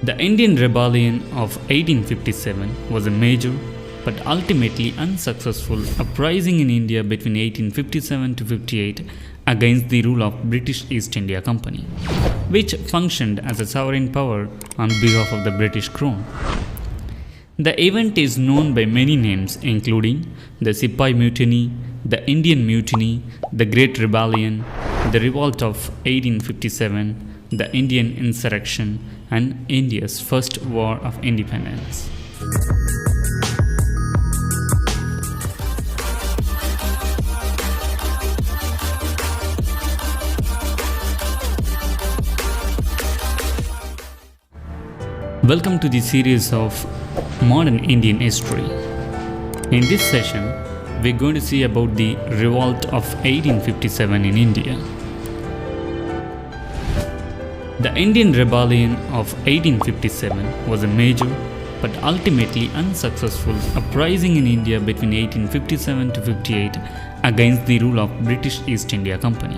The Indian Rebellion of 1857 was a major but ultimately unsuccessful uprising in India between 1857 to 58 against the rule of British East India Company, which functioned as a sovereign power on behalf of the British Crown. The event is known by many names including the Sepoy Mutiny, the Indian Mutiny, the Great Rebellion, the Revolt of 1857, the Indian Insurrection, and India's First War of Independence. Welcome to the series of Modern Indian History. In this session, we're going to see about the Revolt of 1857 in India. The Indian Rebellion of 1857 was a major but ultimately unsuccessful uprising in India between 1857 to 58 against the rule of British East India Company,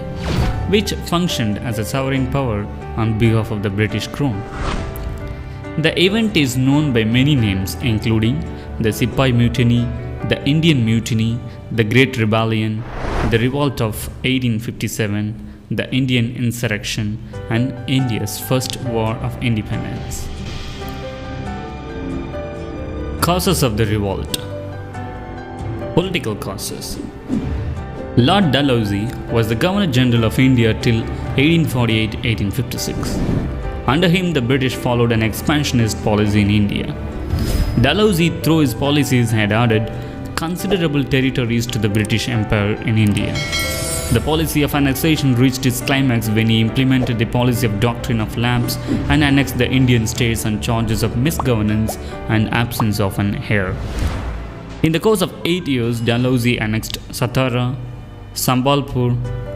which functioned as a sovereign power on behalf of the British Crown. The event is known by many names including the Sepoy Mutiny, the Indian Mutiny, the Great Rebellion, the Revolt of 1857, the Indian Insurrection, and India's First War of Independence. Causes of the Revolt. Political causes. Lord Dalhousie was the Governor General of India till 1848-1856. Under him, the British followed an expansionist policy in India. Dalhousie, through his policies, had added considerable territories to the British Empire in India. The policy of annexation reached its climax when he implemented the policy of doctrine of lapse and annexed the Indian states on charges of misgovernance and absence of an heir. In the course of 8 years, Dalhousie annexed Satara, Sambalpur,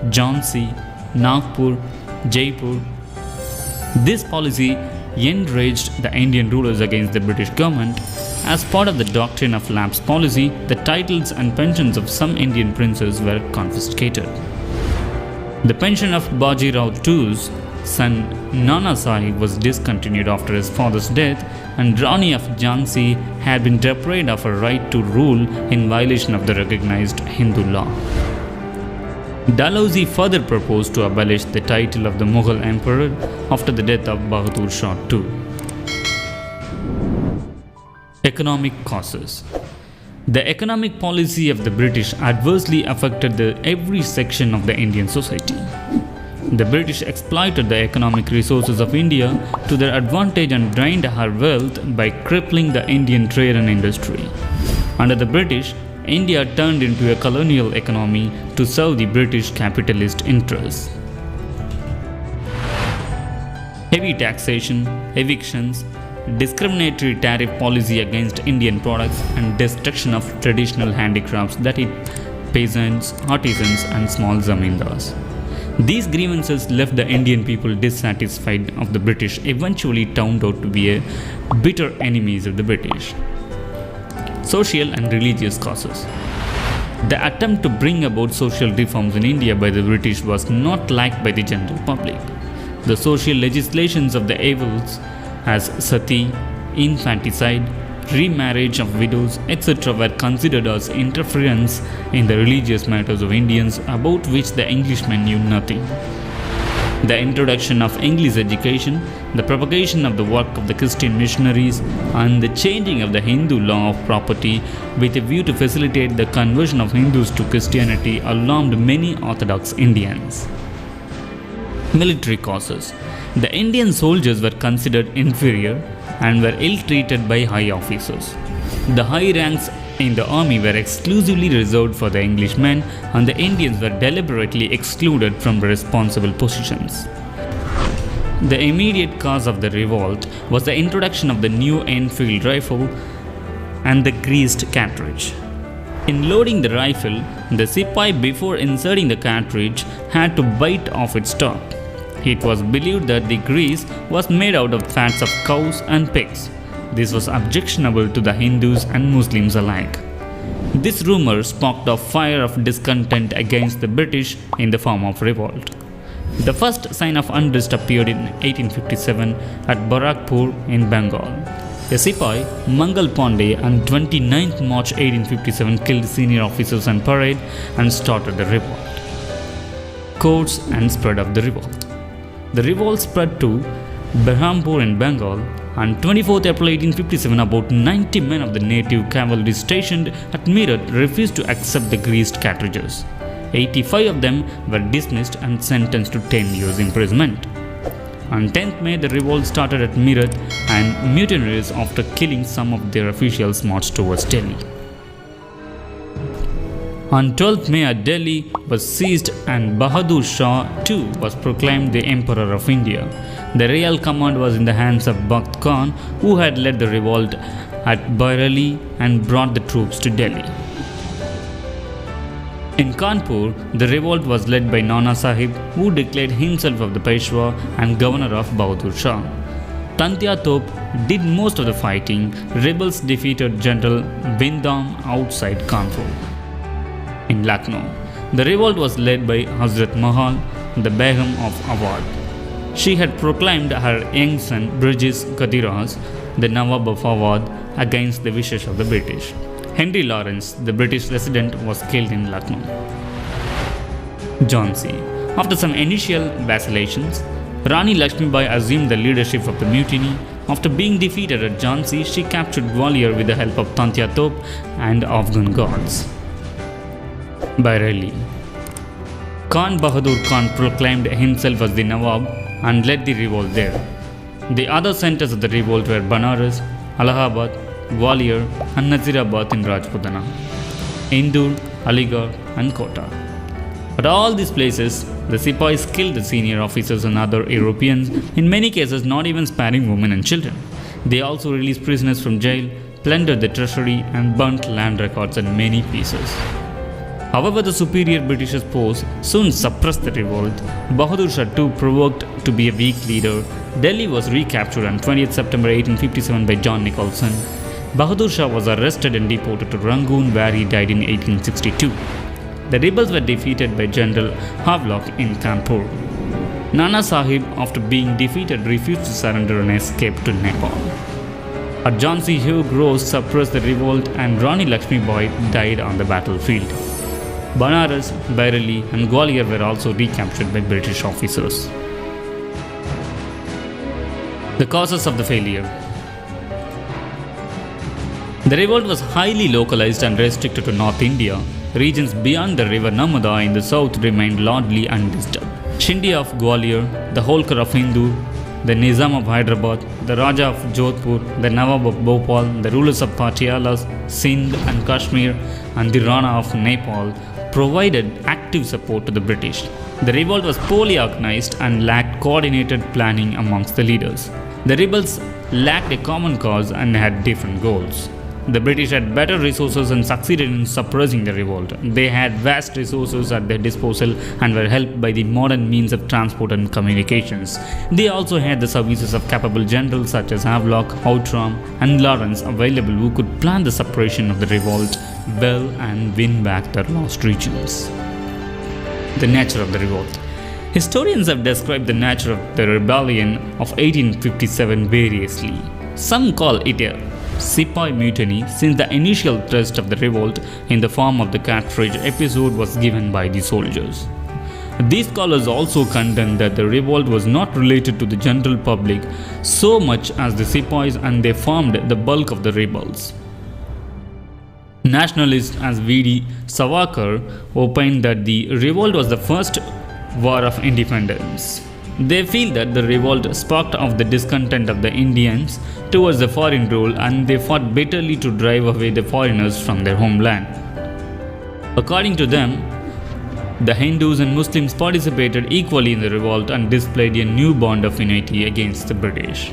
Jhansi, Nagpur, Jaipur. This policy enraged the Indian rulers against the British government. As part of the doctrine of lapse policy, the titles and pensions of some Indian princes were confiscated. The pension of Bajirao II's son Nana Sahib was discontinued after his father's death, and Rani of Jhansi had been deprived of her right to rule in violation of the recognized Hindu law. Dalhousie further proposed to abolish the title of the Mughal emperor after the death of Bahadur Shah II. Economic causes. The economic policy of the British adversely affected every section of the Indian society. The British exploited the economic resources of India to their advantage and drained her wealth by crippling the Indian trade and industry. Under the British, India turned into a colonial economy to serve the British capitalist interests. Heavy taxation, evictions, discriminatory tariff policy against Indian products, and destruction of traditional handicrafts that hit peasants, artisans, and small zamindars. These grievances left the Indian people dissatisfied of the British, eventually turned out to be bitter enemies of the British. Social and religious causes. The attempt to bring about social reforms in India by the British was not liked by the general public. The social legislations of the Revolts, as sati, infanticide, remarriage of widows, etc., were considered as interference in the religious matters of Indians about which the Englishmen knew nothing. The introduction of English education, the propagation of the work of the Christian missionaries, and the changing of the Hindu law of property with a view to facilitate the conversion of Hindus to Christianity alarmed many Orthodox Indians. Military causes. The Indian soldiers were considered inferior and were ill-treated by high officers. The high ranks in the army were exclusively reserved for the Englishmen, and the Indians were deliberately excluded from responsible positions. The immediate cause of the revolt was the introduction of the new Enfield rifle and the greased cartridge. In loading the rifle, the Sepoy, before inserting the cartridge, had to bite off its top. It was believed that the grease was made out of fats of cows and pigs. This was objectionable to the Hindus and Muslims alike. This rumor sparked a fire of discontent against the British in the form of revolt. The first sign of unrest appeared in 1857 at Barakpur in Bengal. A Sepoy, Mangal Pandey, on 29th March 1857 killed senior officers on parade and started the revolt. Course and spread of the revolt. The revolt spread to Berhampur in Bengal. On 24th April 1857, about 90 men of the native cavalry stationed at Meerut refused to accept the greased cartridges. 85 of them were dismissed and sentenced to 10 years imprisonment. On 10th May, the revolt started at Meerut and mutineers, after killing some of their officials, marched towards Delhi. On 12th May, Delhi was seized and Bahadur Shah too was proclaimed the Emperor of India. The real command was in the hands of Bakht Khan, who had led the revolt at Bareilly and brought the troops to Delhi. In Kanpur, the revolt was led by Nana Sahib, who declared himself of the Peshwa and governor of Bahadur Shah. Tantia Top did most of the fighting. Rebels defeated General Vindam outside Kanpur. In Lucknow, the revolt was led by Hazrat Mahal, the Begum of Awadh. She had proclaimed her young son British Kadiraj, the Nawab of Awadh, against the wishes of the British. Henry Lawrence, the British resident, was killed in Lucknow. Jhansi. After some initial vacillations, Rani Lakshmibai assumed the leadership of the mutiny. After being defeated at Jhansi, she captured Gwalior with the help of Tantia Top and Afghan guards. Bareilly. Khan Bahadur Khan proclaimed himself as the Nawab and led the revolt there. The other centers of the revolt were Banaras, Allahabad, Gwalior and Nazirabad in Rajputana, Indur, Aligarh and Kota. At all these places, the Sepoys killed the senior officers and other Europeans, in many cases not even sparing women and children. They also released prisoners from jail, plundered the treasury and burnt land records in many pieces. However, the superior British force soon suppressed the revolt. Bahadur Shah too provoked to be a weak leader. Delhi was recaptured on 20th September 1857 by John Nicholson. Bahadur Shah was arrested and deported to Rangoon, where he died in 1862. The rebels were defeated by General Havelock in Kanpur. Nana Sahib, after being defeated, refused to surrender and escaped to Nepal. At Jhansi, Hugh Rose suppressed the revolt and Rani Lakshmibai died on the battlefield. Banaras, Bareilly and Gwalior were also recaptured by British officers. The causes of the failure. The revolt was highly localized and restricted to North India. Regions beyond the river Narmada in the south remained largely undisturbed. Shinde of Gwalior, the Holkar of Hindu, the Nizam of Hyderabad, the Raja of Jodhpur, the Nawab of Bhopal, the rulers of Patialas, Sindh and Kashmir, and the Rana of Nepal provided active support to the British. The revolt was poorly organized and lacked coordinated planning amongst the leaders. The rebels lacked a common cause and had different goals. The British had better resources and succeeded in suppressing the revolt. They had vast resources at their disposal and were helped by the modern means of transport and communications. They also had the services of capable generals such as Havelock, Outram, and Lawrence available, who could plan the suppression of the revolt well and win back their lost regions. The nature of the revolt. Historians have described the nature of the rebellion of 1857 variously. Some call it a Sepoy mutiny, since the initial thrust of the revolt in the form of the cartridge episode was given by the soldiers. These scholars also contend that the revolt was not related to the general public so much as the Sepoys, and they formed the bulk of the rebels. Nationalists as V.D. Savarkar opined that the revolt was the first war of independence. They feel that the revolt sparked off the discontent of the Indians towards the foreign rule, and they fought bitterly to drive away the foreigners from their homeland. According to them, the Hindus and Muslims participated equally in the revolt and displayed a new bond of unity against the British.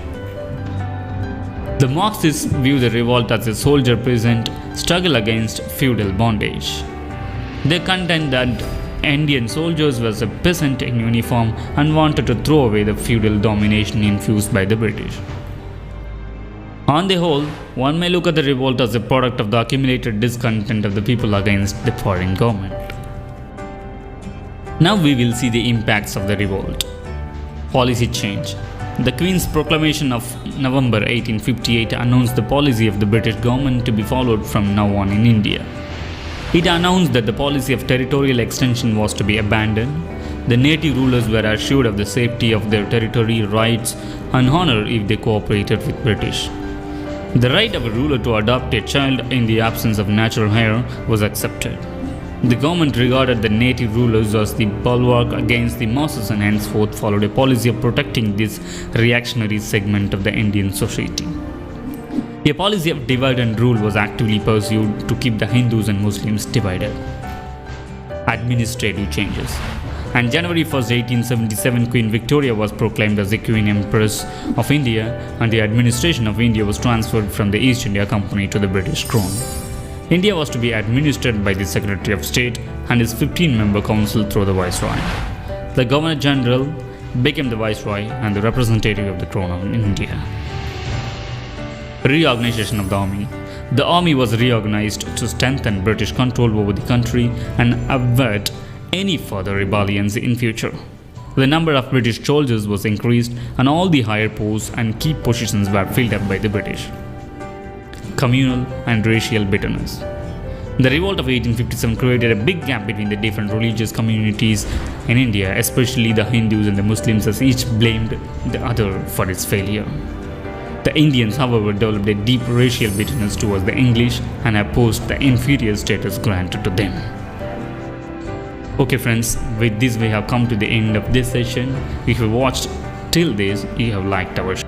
The Marxists view the revolt as a soldier-peasant struggle against feudal bondage. They contend that Indian soldiers was a peasant in uniform and wanted to throw away the feudal domination infused by the British. On the whole, one may look at the revolt as a product of the accumulated discontent of the people against the foreign government. Now we will see the impacts of the revolt. Policy change. The Queen's proclamation of November 1858 announced the policy of the British government to be followed from now on in India. It announced that the policy of territorial extension was to be abandoned. The native rulers were assured of the safety of their territory, rights, and honor if they cooperated with British. The right of a ruler to adopt a child in the absence of natural heir was accepted. The government regarded the native rulers as the bulwark against the masses and henceforth followed a policy of protecting this reactionary segment of the Indian society. A policy of divide and rule was actively pursued to keep the Hindus and Muslims divided. Administrative changes. On January 1, 1877, Queen Victoria was proclaimed as the Queen Empress of India, and the administration of India was transferred from the East India Company to the British Crown. India was to be administered by the Secretary of State and his 15-member council through the Viceroy. The Governor General became the Viceroy and the representative of the Crown in India. Reorganization of the Army. The army was reorganized to strengthen British control over the country and avert any further rebellions in future. The number of British soldiers was increased and all the higher posts and key positions were filled up by the British. Communal and racial bitterness. The revolt of 1857 created a big gap between the different religious communities in India, especially the Hindus and the Muslims, as each blamed the other for its failure. The Indians, however, developed a deep racial bitterness towards the English and opposed the inferior status granted to them. Okay friends, with this we have come to the end of this session. If you watched till this, you have liked our show.